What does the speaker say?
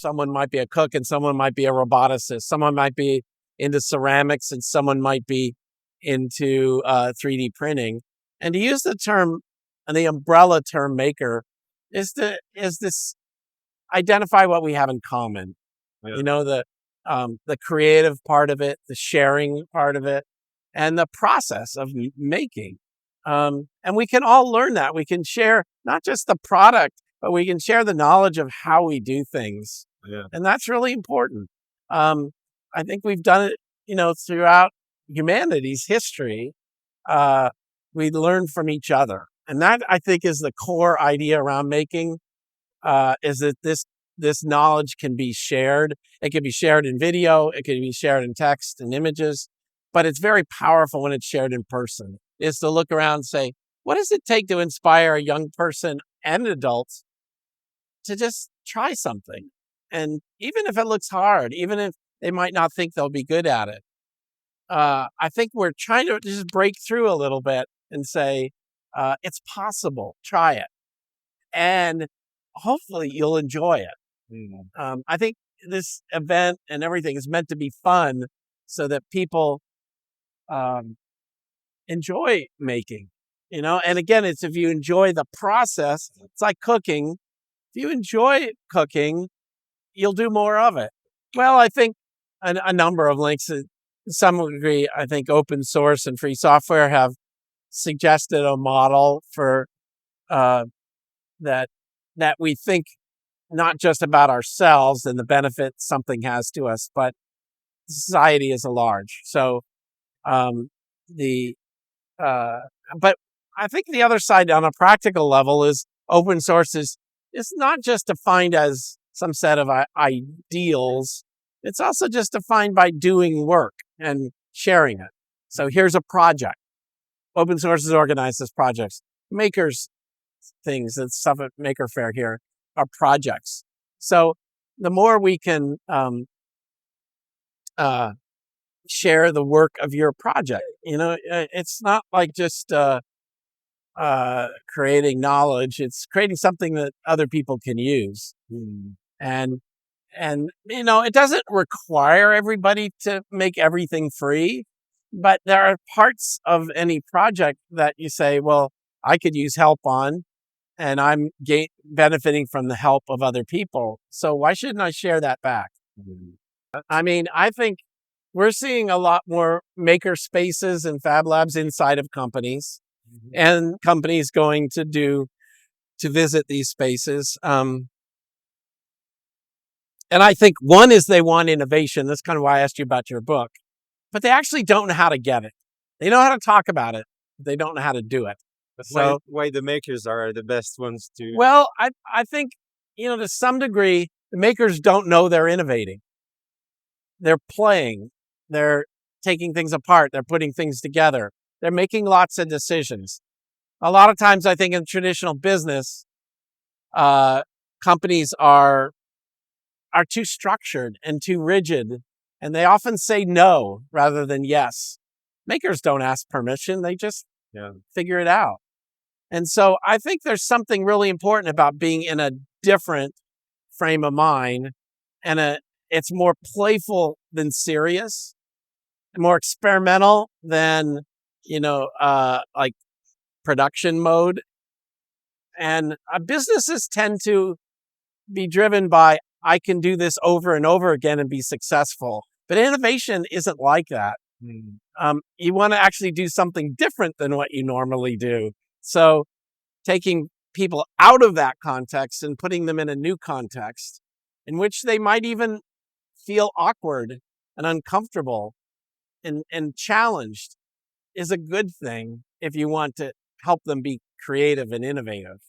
someone might be a cook and someone might be a roboticist. Someone might be into ceramics and someone might be into 3D printing. And to use the term, and the umbrella term maker, is this identify what we have in common. Yeah. You know, the creative part of it, the sharing part of it, and the process of making. And we can all learn that. We can share not just the product, but we can share the knowledge of how we do things. Yeah. And that's really important. I think we've done it, throughout humanity's history. We learn from each other. And that, I think, is the core idea around making, is that this knowledge can be shared. It can be shared in video. It can be shared in text and images. But it's very powerful when it's shared in person, is to look around and say, what does it take to inspire a young person and adults to just try something? And even if it looks hard, even if they might not think they'll be good at it, I think we're trying to just break through a little bit and say, it's possible, try it. And hopefully you'll enjoy it. I think this event and everything is meant to be fun so that people enjoy making, and again, it's if you enjoy the process, it's like cooking. If you enjoy cooking, you'll do more of it. Well, I think a number of links, to some degree, I think open source and free software have suggested a model for that we think not just about ourselves and the benefit something has to us, but society as a large. So but I think the other side on a practical level is open source is not just defined as some set of ideals. It's also just defined by doing work and sharing it. So here's a project. Open source is organized as projects. Makers things and stuff at Maker Faire here are projects. So the more we can share the work of your project, it's not like just creating knowledge. It's creating something that other people can use. And it doesn't require everybody to make everything free, but there are parts of any project that you say, well, I could use help on, and I'm benefiting from the help of other people. So why shouldn't I share that back? I mean, I think we're seeing a lot more maker spaces and fab labs inside of companies, and companies going to visit these spaces. And I think one is they want innovation. That's kind of why I asked you about your book. But they actually don't know how to get it. They know how to talk about it, but they don't know how to do it. That's why the makers are the best ones to... Well, I think, to some degree, the makers don't know they're innovating. They're playing. They're taking things apart. They're putting things together. They're making lots of decisions. A lot of times, I think in traditional business, companies are too structured and too rigid, and they often say no rather than yes. Makers don't ask permission. They just figure it out. And so I think there's something really important about being in a different frame of mind, and it's more playful than serious, more experimental than, like production mode. And businesses tend to be driven by, I can do this over and over again and be successful. But innovation isn't like that. You want to actually do something different than what you normally do. So taking people out of that context and putting them in a new context in which they might even feel awkward and uncomfortable and challenged is a good thing if you want to help them be creative and innovative.